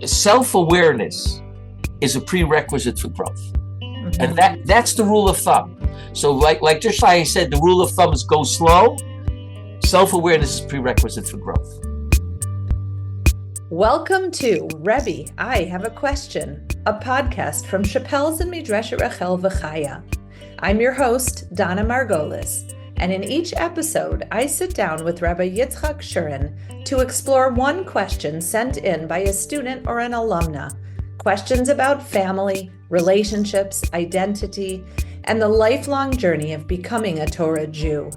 self-awareness is a prerequisite for growth. Mm-hmm. And that's the rule of thumb. So like just like I said, the rule of thumb is go slow. Self-awareness is prerequisite for growth. Welcome to Rebbi, I Have a Question, a podcast from Chappelle's and Midreshet Rachel V'Chaya. I'm your host, Donna Margolis, and in each episode, I sit down with Rabbi Yitzchak Shurin to explore one question sent in by a student or an alumna. Questions about family, relationships, identity, and the lifelong journey of becoming a Torah Jew.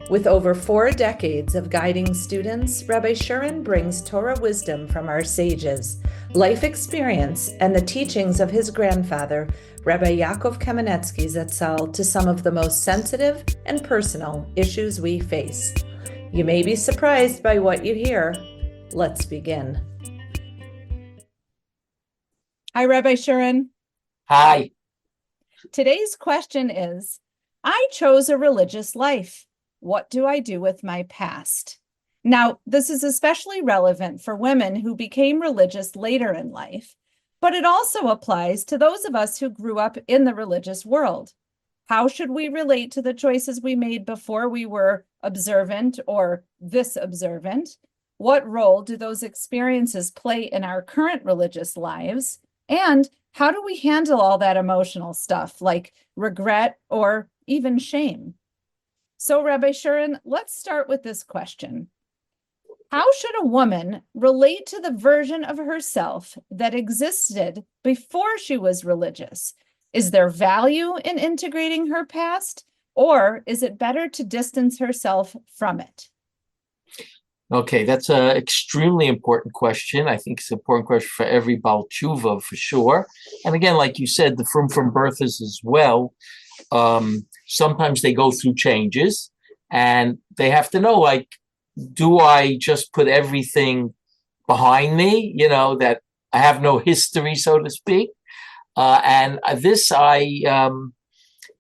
With over 4 decades of guiding students, Rabbi Shurin brings Torah wisdom from our sages, life experience, and the teachings of his grandfather, Rabbi Yaakov Kamenetsky Zatzal, to some of the most sensitive and personal issues we face. You may be surprised by what you hear. Let's begin. Hi, Rabbi Shurin. Hi. Today's question is, I chose a religious life. What do I do with my past? Now, this is especially relevant for women who became religious later in life, but it also applies to those of us who grew up in the religious world. How should we relate to the choices we made before we were observant or this observant? What role do those experiences play in our current religious lives? And how do we handle all that emotional stuff like regret or even shame? So, Rabbi Shurin, let's start with this question. How should a woman relate to the version of herself that existed before she was religious? Is there value in integrating her past, or is it better to distance herself from it? Okay, that's an extremely important question. I think it's an important question for every Baal Tshuva for sure. And again, like you said, the from birthers as well. Sometimes they go through changes and they have to know, like, do I just put everything behind me, that I have no history, so to speak? And this I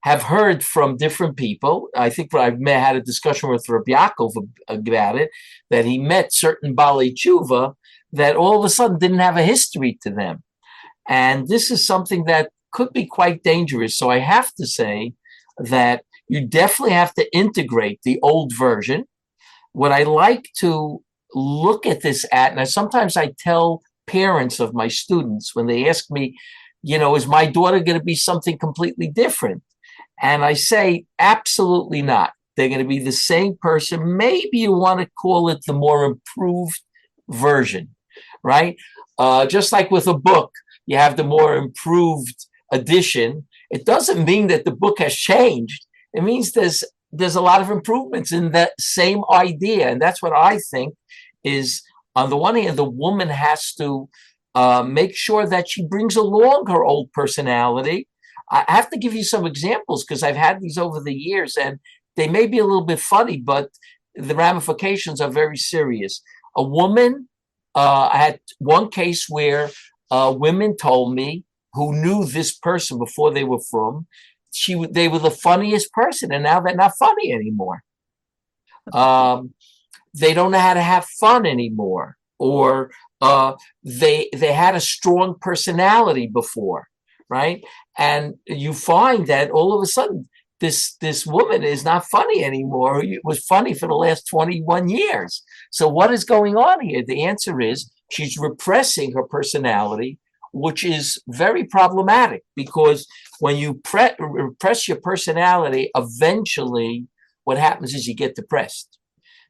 have heard from different people. I think I've had a discussion with Rabbi Yaakov about it, that he met certain Baalei Tshuva that all of a sudden didn't have a history to them. And this is something that could be quite dangerous. So I have to say that you definitely have to integrate the old version. What I like to look at this at, and sometimes I tell parents of my students when they ask me, is my daughter going to be something completely different? And I say, absolutely not. They're going to be the same person. Maybe you want to call it the more improved version, right? Just like with a book, you have the more improved edition. It doesn't mean that the book has changed. It means there's a lot of improvements in that same idea. And that's what I think is, on the one hand, the woman has to make sure that she brings along her old personality. I have to give you some examples because I've had these over the years and they may be a little bit funny, but the ramifications are very serious. A woman, I had one case where women told me, who knew this person before they were from, they were the funniest person, and now they're not funny anymore. They don't know how to have fun anymore, or they had a strong personality before, right? And you find that all of a sudden this woman is not funny anymore. It was funny for the last 21 years. So what is going on here? The answer is she's repressing her personality, which is very problematic, because when you repress your personality, eventually what happens is you get depressed.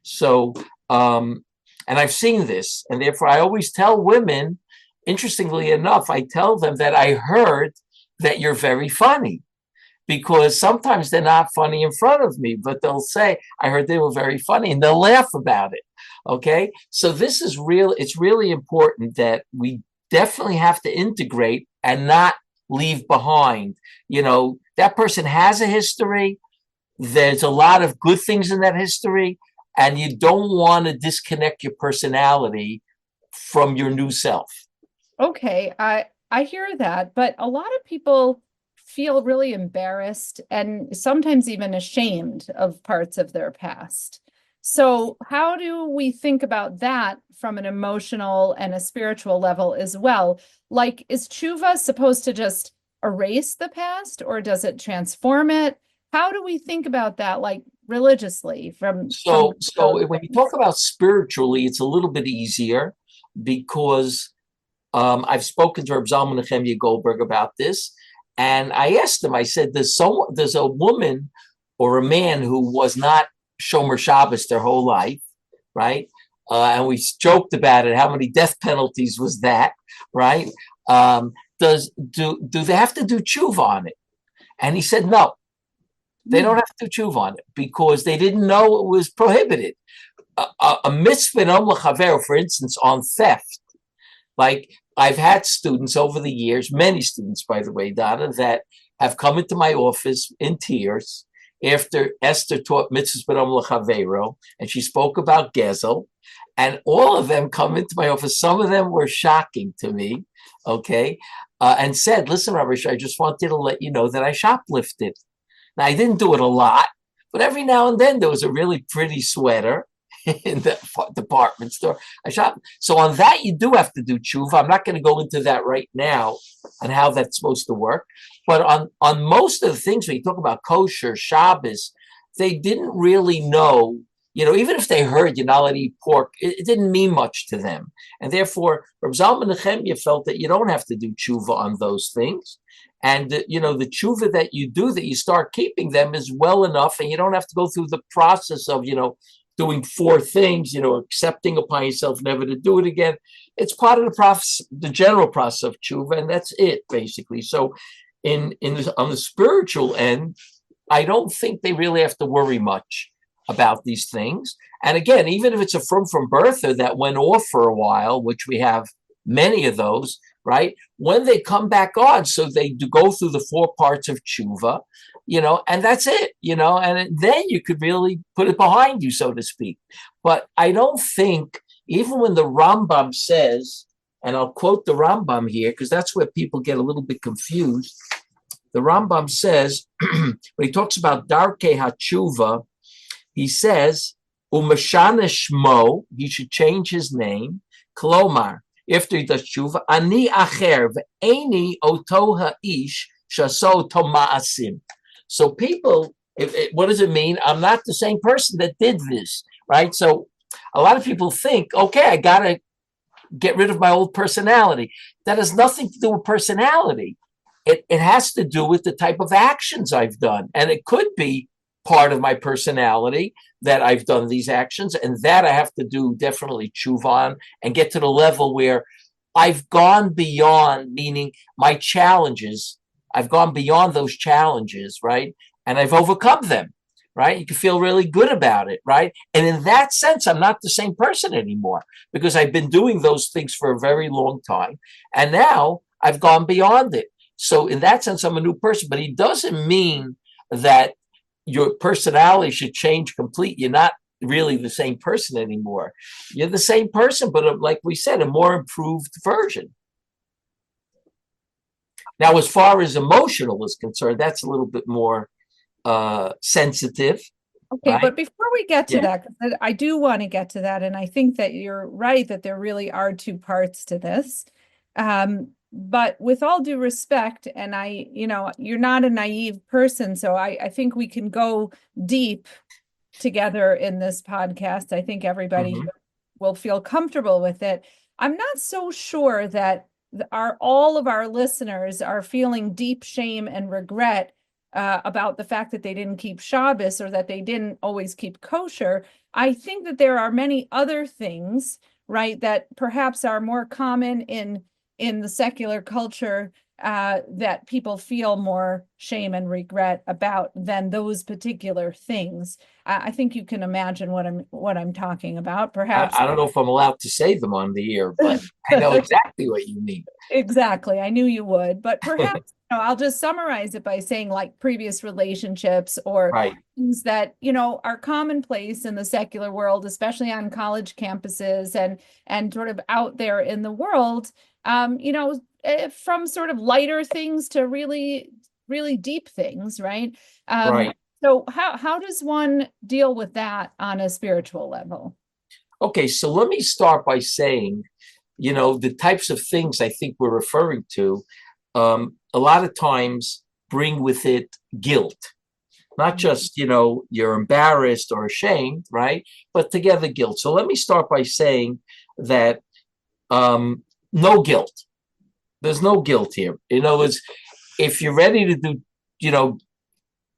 So, and I've seen this, and therefore I always tell women, interestingly enough, I tell them that I heard that you're very funny, because sometimes they're not funny in front of me, but they'll say, I heard they were very funny, and they'll laugh about it. Okay. So this is real. It's really important that we definitely have to integrate and not leave behind. That person has a history. There's a lot of good things in that history, and you don't want to disconnect your personality from your new self. Okay, I hear that, but a lot of people feel really embarrassed and sometimes even ashamed of parts of their past. So how do we think about that from an emotional and a spiritual level as well? Like, is tshuva supposed to just erase the past, or does it transform it? How do we think about that, like religiously, from those So when you things? talk about spiritually, it's a little bit easier because I've spoken to Reb Zalman Nehemiah Goldberg about this, and I asked him. I said, "There's a woman or a man who was not Shomer Shabbos their whole life, right?" And we joked about it. How many death penalties was that, right? Do they have to do tshuva on it? And he said, no, they don't Hmm. have to do tshuva on it because they didn't know it was prohibited. A mitzvah in Chaver, for instance, on theft. Like I've had students over the years, many students, by the way, Donna, that have come into my office in tears after Esther taught mitzvahs b'nam l'chavero, and she spoke about Gezel, and all of them come into my office. Some of them were shocking to me, okay, and said, "Listen, Rabbi, I just wanted to let you know that I shoplifted. Now I didn't do it a lot, but every now and then there was a really pretty sweater." In the department store. I shop. So on that, you do have to do tshuva. I'm not going to go into that right now and how that's supposed to work. But on most of the things, when you talk about kosher, Shabbos, they didn't really know, even if they heard you're not allowed to eat pork, it didn't mean much to them. And therefore, Reb Zalman Nehemiah felt that you don't have to do tshuva on those things. And, the tshuva that you do, that you start keeping them is well enough. And you don't have to go through the process of, doing four things, accepting upon yourself never to do it again. It's part of the general process of tshuva, and that's it basically. So, on the spiritual end, I don't think they really have to worry much about these things. And again, even if it's a from birther that went off for a while, which we have many of those, right? When they come back on, so they do go through the four parts of tshuva, and that's it, and then you could really put it behind you, so to speak. But I don't think, even when the Rambam says, and I'll quote the Rambam here, because that's where people get a little bit confused. The Rambam says, when he talks about Darkei HaTshuva, he says, Umashana Shmo, he should change his name, Klomar, after he does tshuva, Ani Acher, Ve'eni Oto Ha'ish, Shaso Toma'asim. So people, what does it mean? I'm not the same person that did this, right? So a lot of people think, okay, I got to get rid of my old personality. That has nothing to do with personality. It has to do with the type of actions I've done. And it could be part of my personality that I've done these actions, and that I have to do definitely tshuva on and get to the level where I've gone beyond, meaning my challenges, I've gone beyond those challenges, right? And I've overcome them, right? You can feel really good about it, right? And in that sense, I'm not the same person anymore because I've been doing those things for a very long time. And now I've gone beyond it. So in that sense, I'm a new person, but it doesn't mean that your personality should change completely. You're not really the same person anymore. You're the same person, but like we said, a more improved version. Now, as far as emotional is concerned, that's a little bit more sensitive, Okay, right? but before we get to Yeah. that, 'cause I do want to get to that, and I think that you're right that there really are two parts to this. But with all due respect, and you're not a naive person, so I think we can go deep together in this podcast. I think everybody Mm-hmm. here will feel comfortable with it. I'm not so sure that all of our listeners are feeling deep shame and regret about the fact that they didn't keep Shabbos or that they didn't always keep kosher. I think that there are many other things, right, that perhaps are more common in the secular culture that people feel more shame and regret about than those particular things. I think you can imagine what I'm talking about. Perhaps I don't know if I'm allowed to say them on the air, but I know exactly what you mean. exactly. I knew you would, but perhaps I'll just summarize it by saying like previous relationships or Right. things that are commonplace in the secular world, especially on college campuses and sort of out there in the world. From sort of lighter things to really, really deep things, right? Um, Right. So how does one deal with that on a spiritual level? Okay, so let me start by saying, the types of things I think we're referring to, a lot of times bring with it guilt. Not just, you're embarrassed or ashamed, right? But together guilt. So let me start by saying that no guilt. There's no guilt here. In other words, if you're ready to do, you know,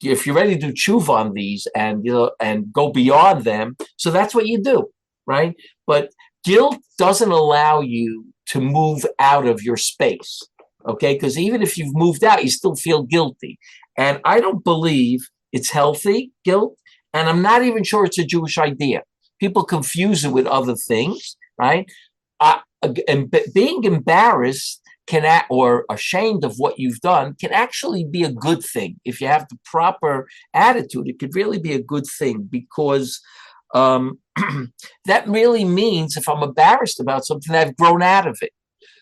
if you're ready to do tshuva on these and and go beyond them, so that's what you do, right? But guilt doesn't allow you to move out of your space, okay? Because even if you've moved out, you still feel guilty, and I don't believe it's healthy guilt, and I'm not even sure it's a Jewish idea. People confuse it with other things, right? And being embarrassed or ashamed of what you've done can actually be a good thing. If you have the proper attitude, it could really be a good thing, because that really means if I'm embarrassed about something, I've grown out of it.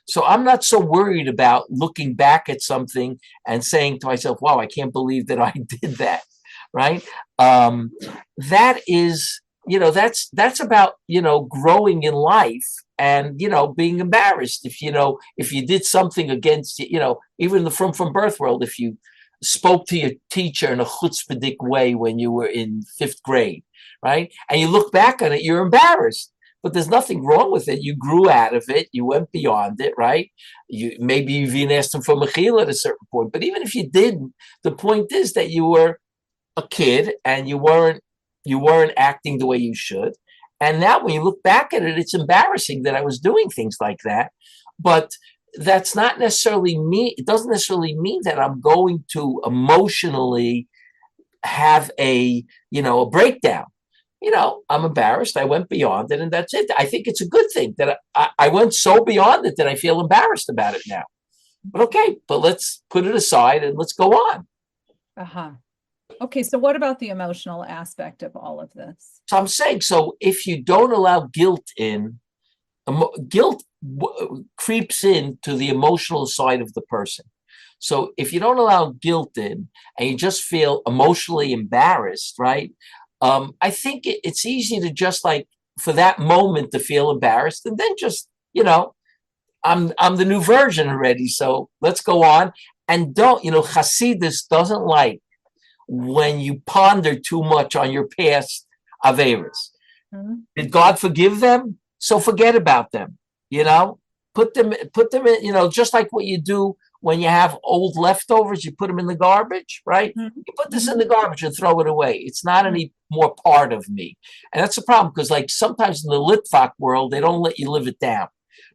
So I'm not so worried about looking back at something and saying to myself, wow, I can't believe that I did that, right? That is, that's about, growing in life and, being embarrassed. If you did something against, even in the from birth world, if you spoke to your teacher in a chutzpahdik way when you were in 5th grade, right? And you look back on it, you're embarrassed. But there's nothing wrong with it. You grew out of it. You went beyond it, right? Maybe you even asked him for mechila at a certain point. But even if you didn't, the point is that you were a kid and you weren't acting the way you should. And now when you look back at it, it's embarrassing that I was doing things like that. But that's not necessarily me. It doesn't necessarily mean that I'm going to emotionally have a breakdown. I'm embarrassed. I went beyond it, and that's it. I think it's a good thing that I went so beyond it that I feel embarrassed about it now. But okay, but let's put it aside and let's go on. Uh-huh. Okay, so what about the emotional aspect of all of this? So I'm saying, so if you don't allow guilt in, guilt creeps into the emotional side of the person. So if you don't allow guilt in and you just feel emotionally embarrassed, right? I think it's easy to just like for that moment to feel embarrassed and then just, I'm the new version already. So let's go on. And Hasidus doesn't like when you ponder too much on your past Averas. Mm-hmm. Did God forgive them? So forget about them, put them in, just like what you do when you have old leftovers, you put them in the garbage, right? Mm-hmm. You put this in the garbage and throw it away. It's not any more part of me. And that's the problem, because like sometimes in the Litvak world, they don't let you live it down,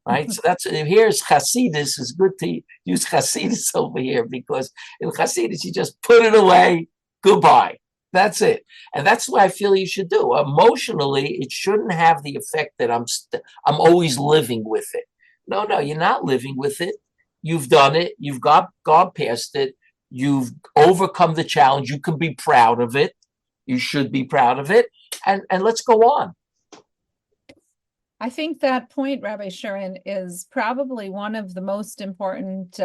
right? So here's Hasidus. It's good to use Hasidus over here, because in Hasidus, you just put it away, goodbye. That's it. And that's what I feel you should do. Emotionally, it shouldn't have the effect that I'm always living with it. No, you're not living with it. You've done it. You've gone past it. You've overcome the challenge. You can be proud of it. You should be proud of it. And let's go on. I think that point, Rabbi Shurin, is probably one of the most important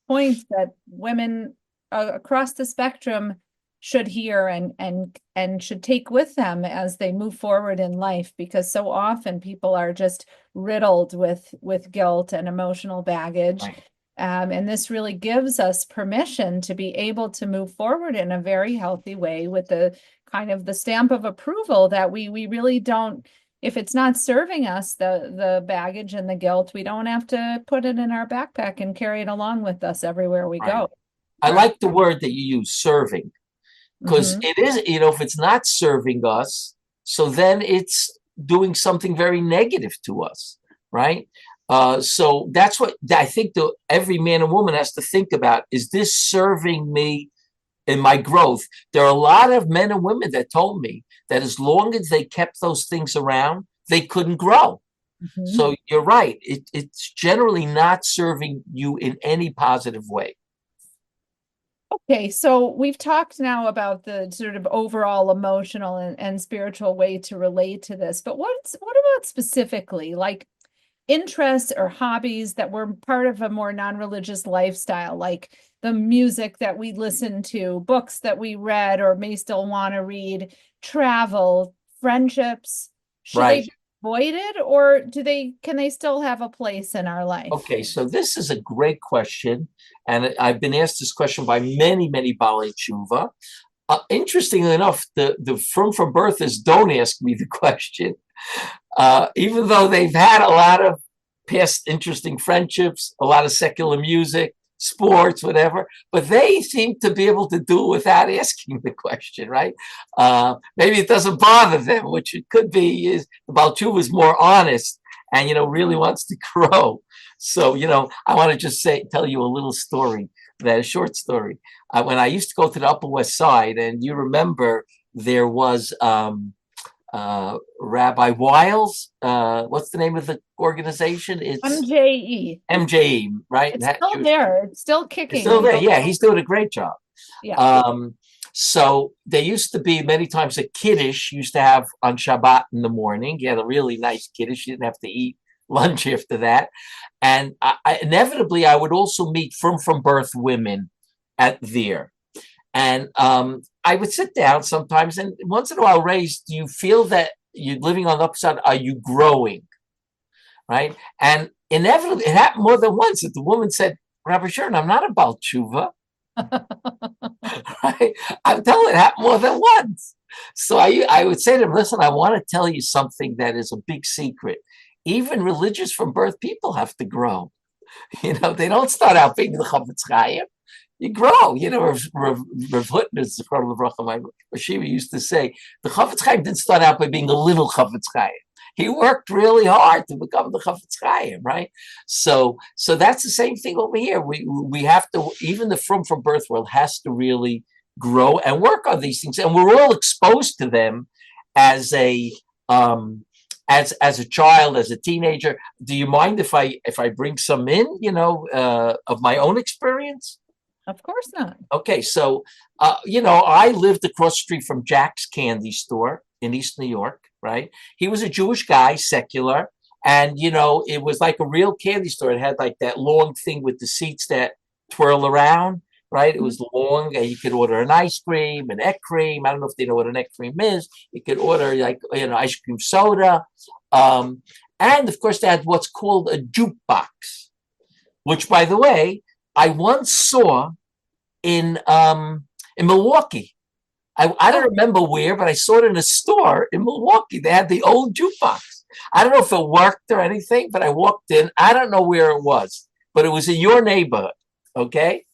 points that women across the spectrum should hear and should take with them as they move forward in life, because so often people are just riddled with guilt and emotional baggage. Right. And this really gives us permission to be able to move forward in a very healthy way with the kind of the stamp of approval that we really don't, if it's not serving us, the baggage and the guilt, we don't have to put it in our backpack and carry it along with us everywhere we go. I like the word that you use, serving. Because it is, if it's not serving us, so then it's doing something very negative to us, right? So that's what I think every man and woman has to think about. Is this serving me in my growth? There are a lot of men and women that told me that as long as they kept those things around, they couldn't grow. Mm-hmm. So you're right. It's generally not serving you in any positive way. Okay, so we've talked now about the sort of overall emotional and spiritual way to relate to this, but what about specifically, like interests or hobbies that were part of a more non-religious lifestyle, like the music that we listened to, books that we read or may still want to read, travel, friendships? Should they Right. be avoided, or can they still have a place in our life? Okay, so this is a great question, and I've been asked this question by many, many Balei Tshuva. Interestingly enough, the from birthers don't ask me the question, even though they've had a lot of past interesting friendships, a lot of secular music, sports, whatever, but they seem to be able to do it without asking the question, right? Maybe it doesn't bother them, which it could be is the Baal Tshuva is more honest and, really wants to grow. So, I want to just tell you a little story, a short story. When I used to go to the Upper West Side, and you remember there was Rabbi Wiles. What's the name of the organization? It's MJE. MJE, right? It's still there. It's still It's kicking. still there. Yeah, he's doing a great job. Yeah. So there used to be many times a kiddush used to have on Shabbat in the morning. You had a really nice kiddush. You didn't have to eat lunch after that. And inevitably, I would also meet from birth women at there. And I would sit down sometimes, and once in a while, raise, do you feel that you're living on the upside? Are you growing? Right? And inevitably, it happened more than once that the woman said, Rabbi Shurin, I'm not about tshuva. Right? I'm telling you, it happened more than once. So I would say to them, listen, I want to tell you something that is a big secret. Even religious from birth people have to grow. They don't start out being the Chofetz Chaim. You grow. Rav Hutner, my Shiva used to say, the Chofetz Chaim didn't start out by being a little Chofetz Chaim. He worked really hard to become the Chofetz Chaim, right? So that's the same thing over here. We have to, even the from birth world has to really grow and work on these things, and we're all exposed to them as a as a child, as a teenager. Do you mind if I bring some in, of my own experience? Of course not. Okay, so I lived across the street from Jack's Candy Store in East New York, right? He was a Jewish guy, secular, and it was like a real candy store. It had like that long thing with the seats that twirl around, right? It was long, and you could order an ice cream, an egg cream. I don't know if they know what an egg cream is. You could order like ice cream soda, and of course they had what's called a jukebox, which, by the way, I once saw in Milwaukee. I don't remember where, but I saw it in a store in Milwaukee. They had the old jukebox. I don't know if it worked or anything, but I walked in. I don't know where it was, but it was in your neighborhood, okay?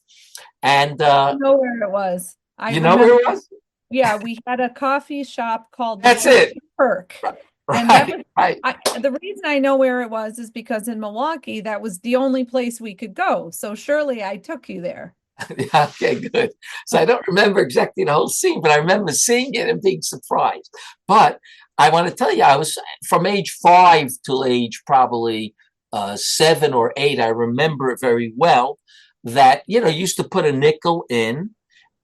And I know where it was. Know where it was? Yeah, we had a coffee shop called That's it. Perk. Right, And that was, right. The reason I know where it was is because in Milwaukee, that was the only place we could go. So surely I took you there. Yeah, okay, good. So I don't remember exactly the whole scene, but I remember seeing it and being surprised. But I want to tell you, I was from age 5 till age probably 7 or 8. I remember it very well that, used to put a nickel in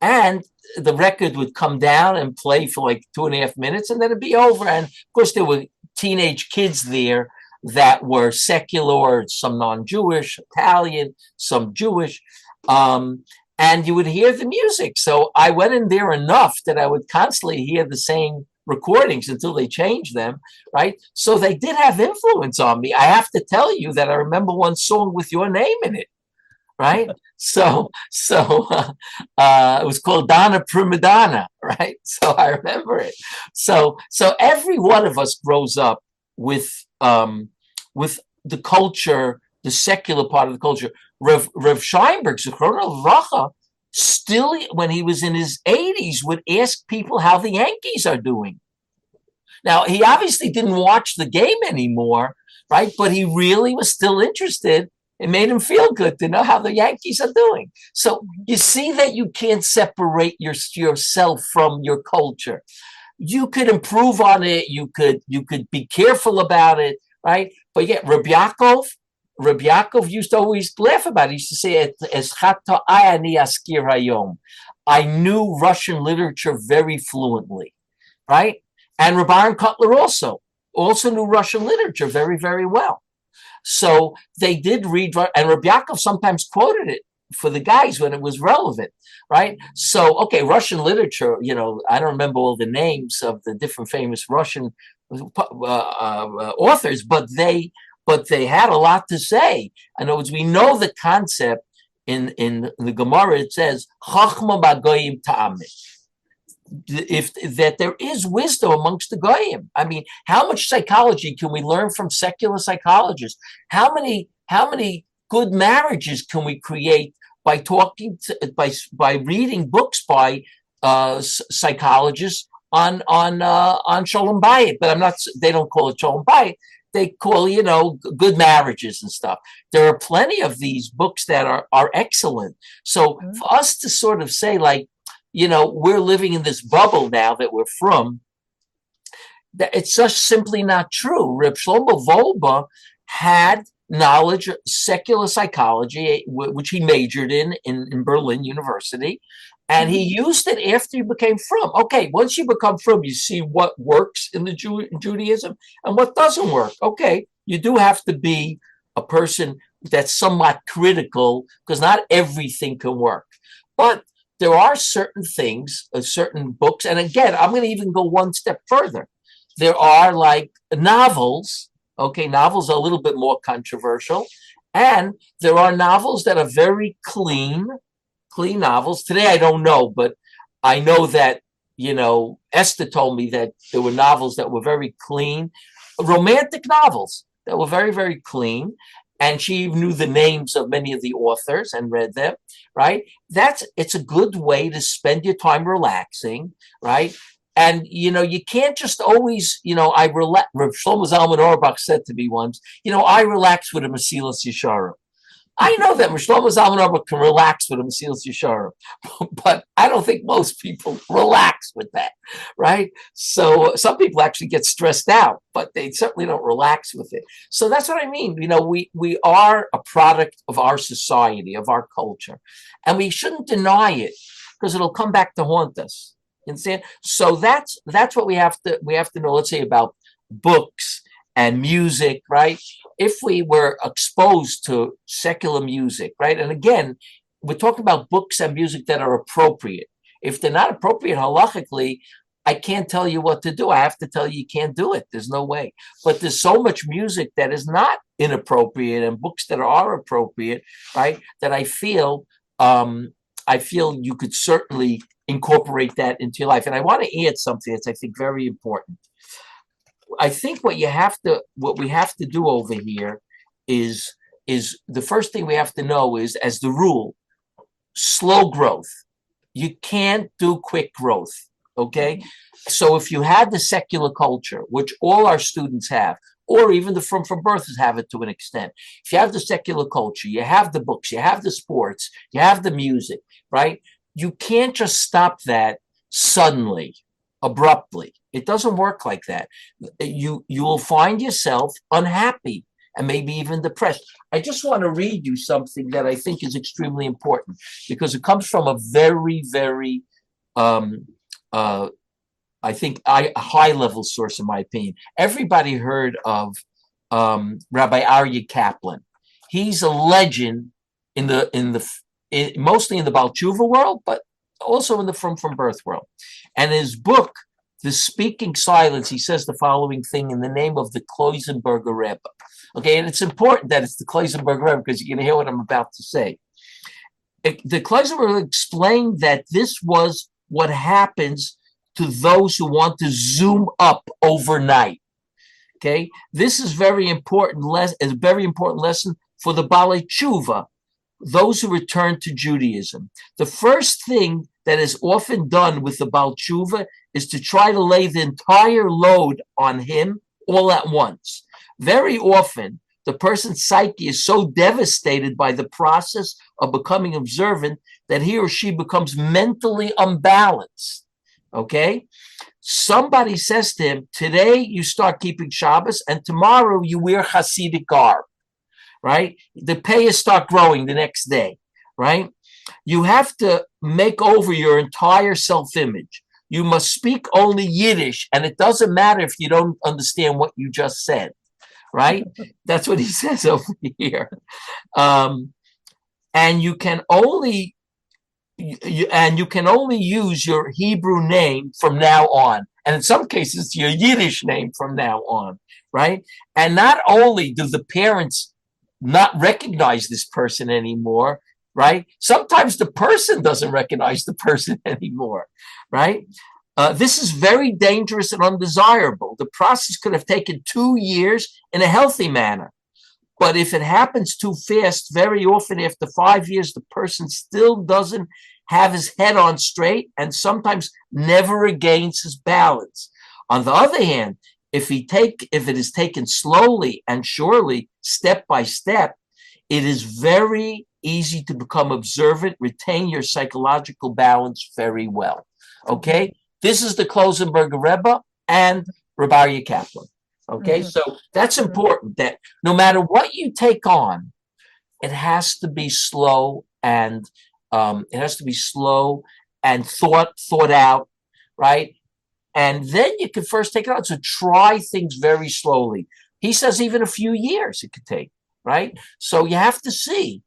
and the record would come down and play for like 2.5 minutes and then it'd be over. And of course, there were teenage kids there that were secular, some non-Jewish, Italian, some Jewish. And you would hear the music. So I went in there enough that I would constantly hear the same recordings until they changed them, right? So they did have influence on me. I have to tell you that I remember one song with your name in it, right? So it was called Donna Primadonna, right? So I remember it. So every one of us grows up with the culture, the secular part of the culture. Rev Scheinberg, Zichrono Livracha, still, when he was in his 80s, would ask people how the Yankees are doing. Now, he obviously didn't watch the game anymore, right? But he really was still interested. It made him feel good to know how the Yankees are doing. So you see that you can't separate yourself from your culture. You could improve on it. You could be careful about it, right? But yeah, Rabbi Yaakov used to always laugh about it. He used to say, I knew Russian literature very fluently, right? And Rabbi Aaron Cutler also knew Russian literature very, very well. So they did read, and Rabbi Yaakov sometimes quoted it for the guys when it was relevant, right? So, okay, Russian literature, I don't remember all the names of the different famous Russian authors, but they had a lot to say. In other words, we know the concept in the Gemara. It says Chachma b'goyim ta'amid. If that there is wisdom amongst the goyim. I mean, how much psychology can we learn from secular psychologists? How many good marriages can we create by talking by reading books by psychologists on Shalom Bayit? But I'm not. They don't call it Shalom Bayit. They call good marriages and stuff. There are plenty of these books that are excellent. So for us to sort of say like, we're living in this bubble now that we're from, that it's just simply not true. Reb Shlomo Wolbe had knowledge of secular psychology, which he majored in Berlin University, and he used it after he became frum. Okay, once you become frum, you see what works in the Judaism and what doesn't work. Okay, you do have to be a person that's somewhat critical, because not everything can work. But there are certain things, certain books, and again, I'm going to even go one step further. There are like novels. Okay, novels are a little bit more controversial, and there are novels that are very clean novels. Today, I don't know, but I know that, Esther told me that there were novels that were very clean, romantic novels that were very, very clean. And she knew the names of many of the authors and read them, right? It's a good way to spend your time relaxing, right? And, you can't just always, I relax. Shlomo Zalman Auerbach said to me once, I relax with a Mesilas Yesharim. I know that Shlomo Zalman Auerbach can relax with a Mesilas Yesharim, but I don't think most people relax with that, right? So some people actually get stressed out, but they certainly don't relax with it. So that's what I mean. We are a product of our society, of our culture, and we shouldn't deny it, because it'll come back to haunt us. Understand? So that's what we have to know. Let's say about books and music, right? If we were exposed to secular music, right? And again, we're talking about books and music that are appropriate. If they're not appropriate halachically, I can't tell you what to do. I have to tell you can't do it. There's no way. But there's so much music that is not inappropriate and books that are appropriate, right? That I feel you could certainly incorporate that into your life. And I want to add something that's, I think, very important. I think what we have to do over here is the first thing we have to know is, as the rule, slow growth. You can't do quick growth. Okay. So if you had the secular culture, which all our students have, or even the from birthers have it to an extent. If you have the secular culture, you have the books, you have the sports, you have the music, right? You can't just stop that suddenly, abruptly. It doesn't work like that. You will find yourself unhappy and maybe even depressed. I just want to read you something that I think is extremely important, because it comes from a very, very, I think, a high-level source, in my opinion. Everybody heard of Rabbi Aryeh Kaplan. He's a legend mostly in the Baal Tshuva world, but also in the from birth world. And his book, The Speaking Silence, he says the following thing in the name of the Kloisenberger Rebbe. Okay, and it's important that it's the Kloisenberger Rebbe, because you're going to hear what I'm about to say. The Kloisenberger explained that this was what happens to those who want to zoom up overnight. Okay, this is very important. A very important lesson for the Balei Tshuva, those who return to Judaism. The first thing that is often done with the Baal Tshuva is to try to lay the entire load on him all at once. Very often, the person's psyche is so devastated by the process of becoming observant that he or she becomes mentally unbalanced. Okay? Somebody says to him, today you start keeping Shabbos and tomorrow you wear Hasidic garb. Right? The payas start growing the next day, right? You have to make over your entire self-image. You must speak only Yiddish, and it doesn't matter if you don't understand what you just said, right? That's what he says over here. Um, and you can only use your Hebrew name from now on, and in some cases your Yiddish name from now on, right? And not only do the parents not recognize this person anymore, right? Sometimes the person doesn't recognize the person anymore, right? This is very dangerous and undesirable. The process could have taken 2 years in a healthy manner. But if it happens too fast, very often after 5 years, the person still doesn't have his head on straight and sometimes never regains his balance. On the other hand, if it is taken slowly and surely, step by step, it is very easy to become observant, retain your psychological balance very well. Okay? This is the Klosenberger Rebbe and Rabbi Kaplan. Okay, so that's important, that no matter what you take on, it has to be slow and thought out, right? And then you can first take it on. So try things very slowly. He says even a few years it could take, right? So you have to see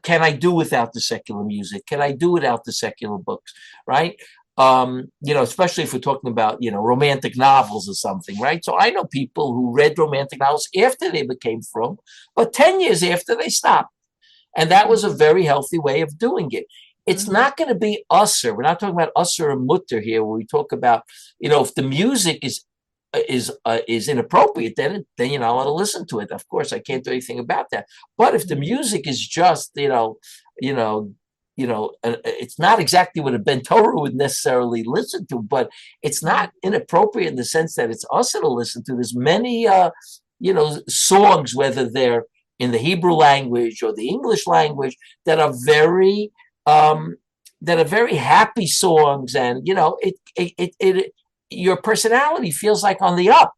can I do without the secular music? Can I do without the secular books, right? Especially if we're talking about, romantic novels or something, right? So I know people who read romantic novels after they became frum, but 10 years after they stopped. And that was a very healthy way of doing it. It's not going to be usser. We're not talking about usser and mutter here, where we talk about, if the music is inappropriate, then you're not allowed to listen to it. Of course, I can't do anything about that. But if the music is just, it's not exactly what a Ben Torah would necessarily listen to, but it's not inappropriate in the sense that it's us to listen to. There's many, songs, whether they're in the Hebrew language or the English language, that are very happy songs, and your personality feels like on the up.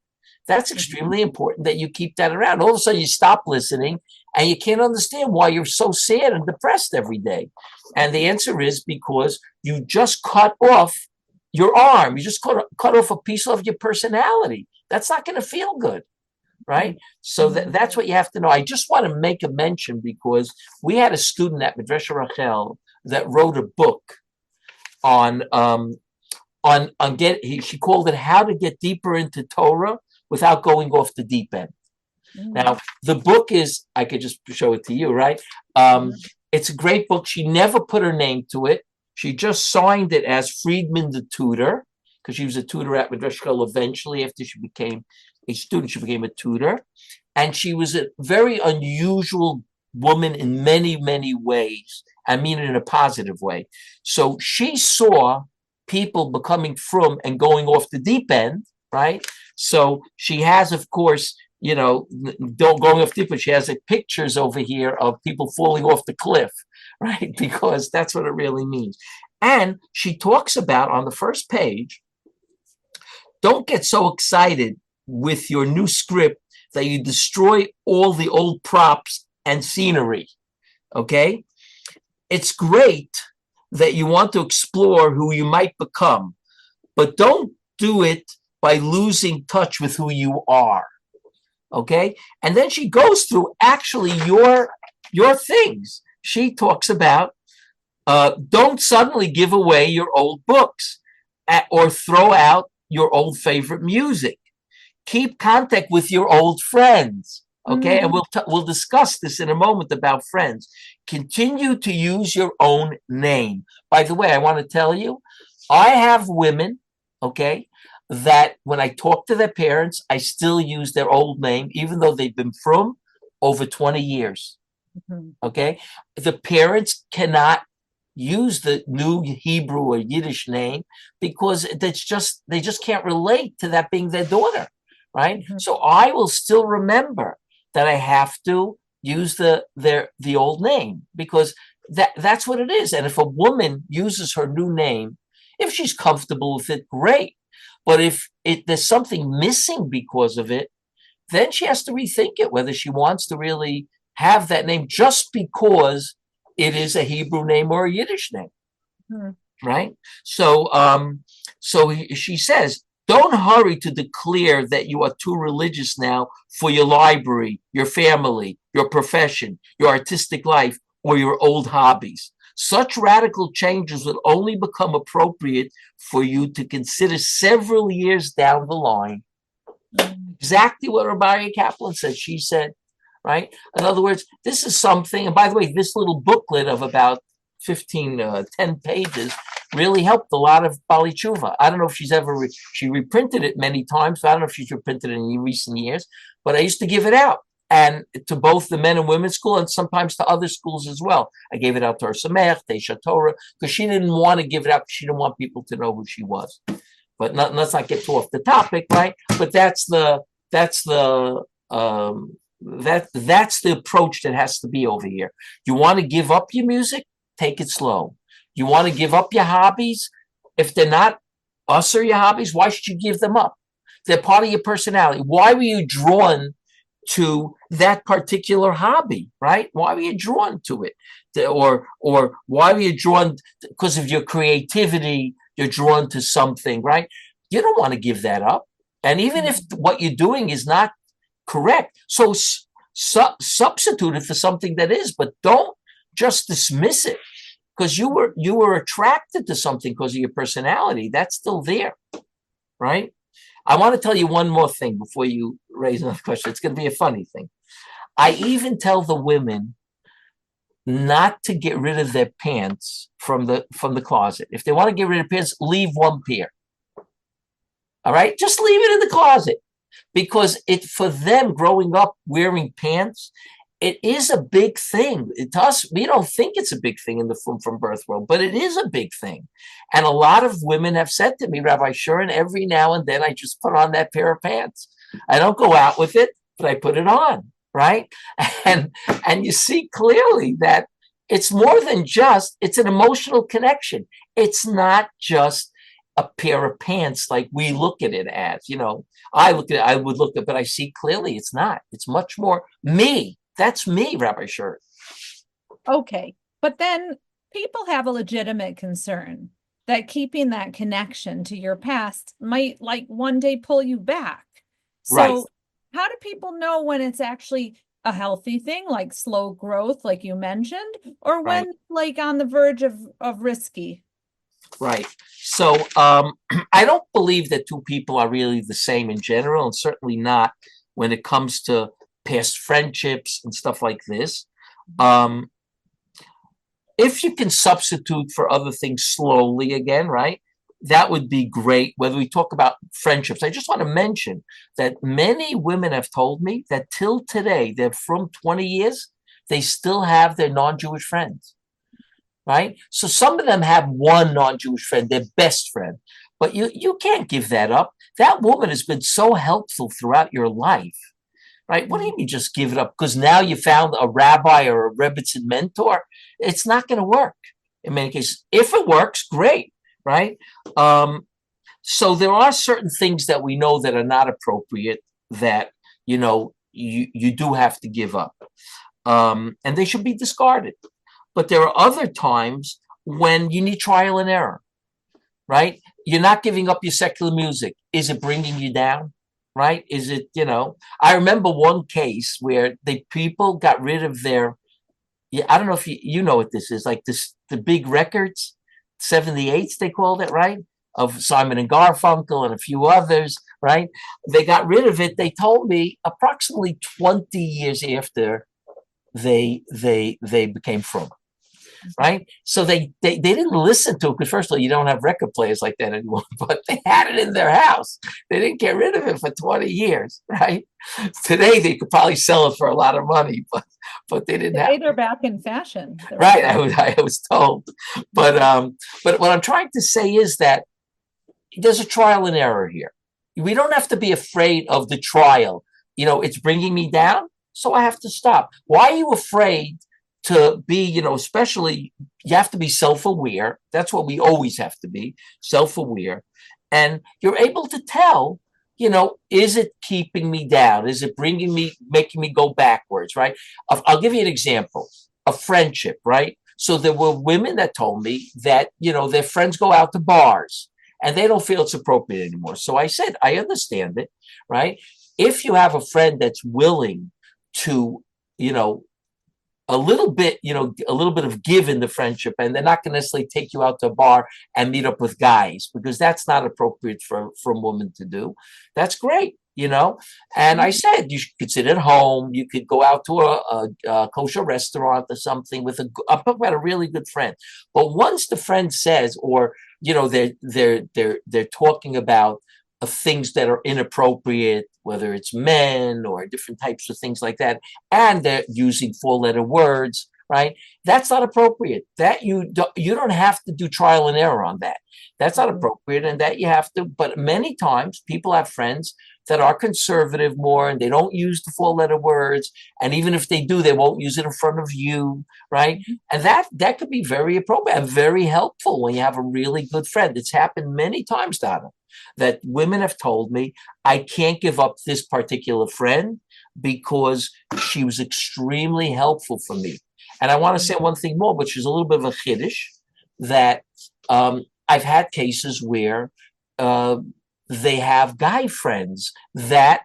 That's extremely important that you keep that around. All of a sudden you stop listening and you can't understand why you're so sad and depressed every day. And the answer is because you just cut off your arm. You just cut off a piece of your personality. That's not going to feel good, right? So that's what you have to know. I just want to make a mention because we had a student at Midrash Rachel that wrote a book she called it How to Get Deeper into Torah Without Going Off the Deep End. Now, the book is, I could just show it to you, right? It's a great book. She never put her name to it. She just signed it as Friedman the tutor, because she was a tutor at Midrash Shul. Eventually, after she became a student, she became a tutor. And she was a very unusual woman in many, many ways. I mean it in a positive way. So she saw people becoming frum and going off the deep end, right? So she has, of course, don't going off deep, but she has pictures over here of people falling off the cliff, right? Because that's what it really means. And she talks about on the first page, don't get so excited with your new script that you destroy all the old props and scenery, okay? It's great that you want to explore who you might become, but don't do it by losing touch with who you are. Okay. And then she goes through actually your things. She talks about don't suddenly give away your old books or throw out your old favorite music. Keep contact with your old friends. Okay. And we'll discuss this in a moment about friends. Continue to use your own name. By the way, I want to tell you, I have women, okay, that when I talk to their parents, I still use their old name, even though they've been frum over 20 years. Okay. The parents cannot use the new Hebrew or Yiddish name because they just can't relate to that being their daughter. Right. So I will still remember that I have to use the old name because that's what it is. And if a woman uses her new name, if she's comfortable with it, great. But if there's something missing because of it, then she has to rethink it, whether she wants to really have that name just because it is a Hebrew name or a Yiddish name, right? So she says, Don't hurry to declare that you are too religious now for your library, your family, your profession, your artistic life, or your old hobbies. Such radical changes will only become appropriate for you to consider several years down the line. Exactly what Rabbi Kaplan said. She said, right? In other words, this is something, and by the way, this little booklet of about 10 pages really helped a lot of Bali Tshuva. I don't know if she's ever, she reprinted it many times. So I don't know if she's reprinted it in recent years, but I used to give it out. And to both the men and women's school and sometimes to other schools as well. I gave it out to her Samech, Teisha Torah, because she didn't want to give it out. She didn't want people to know who she was. But let's not get too off the topic, right? But that's the approach that has to be over here. You want to give up your music? Take it slow. You want to give up your hobbies? If they're not us or your hobbies, why should you give them up? They're part of your personality. Why were you drawn to that particular hobby, right? Why were you drawn to it? Or why were you drawn because of your creativity? You're drawn to something, right? You don't want to give that up. And even if what you're doing is not correct, so substitute it for something that is, but don't just dismiss it because you were attracted to something because of your personality. That's still there, right? I want to tell you one more thing before you raise another question. It's going to be a funny thing. I even tell the women not to get rid of their pants from the closet. If they want to get rid of pants, leave one pair. All right, just leave it in the closet because for them growing up wearing pants, it is a big thing. To us, we don't think it's a big thing in the from birth world, but it is a big thing. And a lot of women have said to me, Rabbi Shurin, every now and then I just put on that pair of pants. I don't go out with it, but I put it on, right? And you see clearly that it's more than just, it's an emotional connection. It's not just a pair of pants like we look at it as, I would look at it, but I see clearly it's not. It's much more me. That's me, Rabbi Shurin. Okay. But then people have a legitimate concern that keeping that connection to your past might like one day pull you back. So right. How do people know when it's actually a healthy thing, like slow growth, like you mentioned, or when like on the verge of risky? Right. So I don't believe that two people are really the same in general, and certainly not when it comes to past friendships and stuff like this. If you can substitute for other things slowly again, right, that would be great. Whether we talk about friendships, I just want to mention that many women have told me that till today, they're from 20 years, they still have their non-Jewish friends, right? So some of them have one non-Jewish friend, their best friend, but you can't give that up. That woman has been so helpful throughout your life. Right? What do you mean just give it up? Because now you found a rabbi or a Rebbitzin mentor. It's not going to work in many cases. If it works, great, right? So there are certain things that we know that are not appropriate that, you do have to give up. And they should be discarded. But there are other times when you need trial and error, right? You're not giving up your secular music. Is it bringing you down? Right? Is it, I remember one case where people got rid of their, I don't know if you know what this is, like the big records, 78s, they called it, right? Of Simon and Garfunkel and a few others, right? They got rid of it. They told me approximately 20 years after they became frum. Right. So they didn't listen to it because first of all, you don't have record players like that anymore, but they had it in their house. They didn't get rid of it for 20 years. Right. Today, they could probably sell it for a lot of money, but they didn't have. They're back in fashion. Right. I was told. But what I'm trying to say is that there's a trial and error here. We don't have to be afraid of the trial. It's bringing me down, so I have to stop. Why are you afraid to be, especially you have to be self-aware. That's what we always have to be, self-aware. And you're able to tell, is it keeping me down? Is it making me go backwards, right? I'll give you an example, a friendship, right? So there were women that told me that, their friends go out to bars and they don't feel it's appropriate anymore. So I said, I understand it, right? If you have a friend that's willing to, a little bit of give in the friendship, and they're not going to necessarily take you out to a bar and meet up with guys, because that's not appropriate for a woman to do. That's great. And I said, you could sit at home. You could go out to a kosher restaurant or something I'm talking about a really good friend. But once the friend says, or, they're talking about things that are inappropriate, whether it's men or different types of things like that, and they're using 4-letter words, right? That's not appropriate. That you don't have to do trial and error on that. That's not appropriate, and that you have to. But many times people have friends that are conservative more, and they don't use the 4-letter words. And even if they do, they won't use it in front of you, right? And that could be very appropriate and very helpful when you have a really good friend. It's happened many times, Donna, that women have told me, I can't give up this particular friend because she was extremely helpful for me. And I want to say one thing more, which is a little bit of a chiddush, that I've had cases where they have guy friends that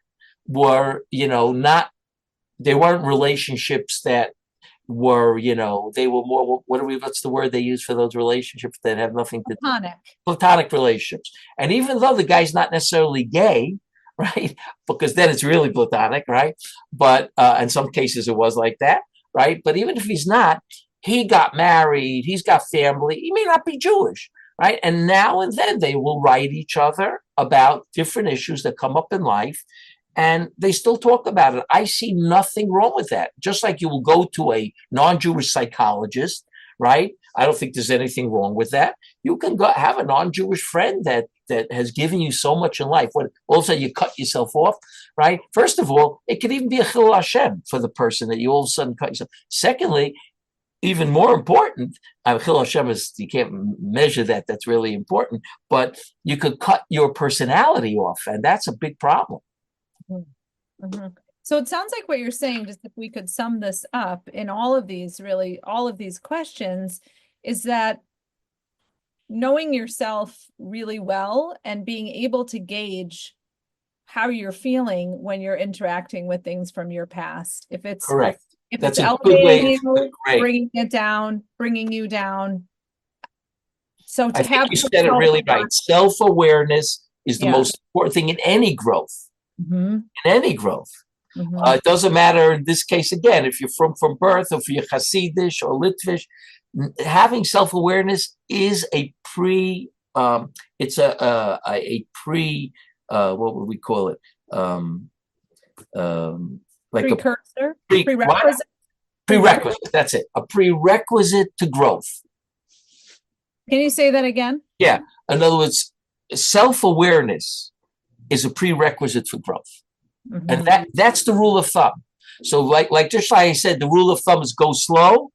were, they weren't relationships that were, they were more, what's the word they use for those relationships that have nothing to do? Platonic relationships. And even though the guy's not necessarily gay, right? Because then it's really platonic, right? But in some cases it was like that, right? But even if he's not, he got married, he's got family, he may not be Jewish, right? And now and then they will write each other about different issues that come up in life, and they still talk about it. I see nothing wrong with that. Just like you will go to a non-Jewish psychologist, right? I don't think there's anything wrong with that. You can go have a non-Jewish friend that has given you so much in life. When all of a sudden you cut yourself off, right? First of all, it could even be a chilul Hashem for the person that you all of a sudden cut yourself. Secondly, even more important, chilul Hashem is, you can't measure that. That's really important. But you could cut your personality off, and that's a big problem. Mm-hmm. So it sounds like what you're saying, just if we could sum this up in all of these questions, is that knowing yourself really well and being able to gauge how you're feeling when you're interacting with things from your past. If it's correct. If that's it's a good way. bringing it down, bringing you down. So I think you said it really right. Self-awareness is the most important thing in any growth. Mm-hmm. In any growth. Mm-hmm. It doesn't matter in this case, again, if you're from what wery call it? Like precursor? Prerequisite? Prerequisite, that's it. A prerequisite to growth. Can you say that again? Yeah. In other words, self-awareness is a prerequisite for growth. Mm-hmm. And that's the rule of thumb. So like just like I said, the rule of thumb is go slow.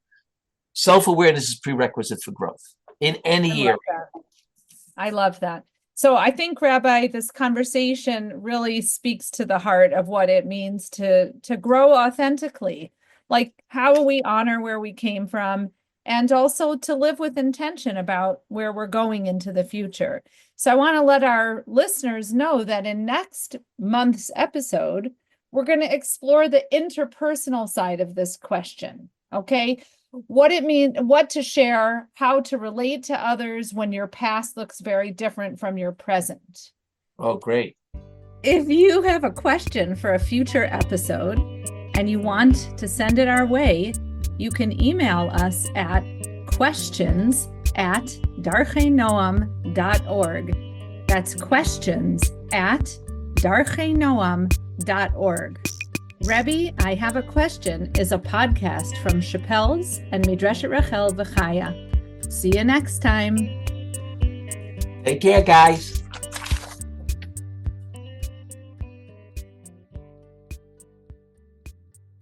Self-awareness is prerequisite for growth in any area. I love that. So I think, Rabbi, this conversation really speaks to the heart of what it means to grow authentically. Like, how will we honor where we came from, and also to live with intention about where we're going into the future. So I want to let our listeners know that in next month's episode, we're going to explore the interpersonal side of this question. Okay. What it means, what to share, how to relate to others when your past looks very different from your present. Oh, great. If you have a question for a future episode and you want to send it our way, you can email us at questions@darchenoam.org. That's questions@darchenoam.org. Rebbi, I Have a Question is a podcast from Chappelle's and Midreshet Rachel V'Chaya. See you next time. Take care, guys.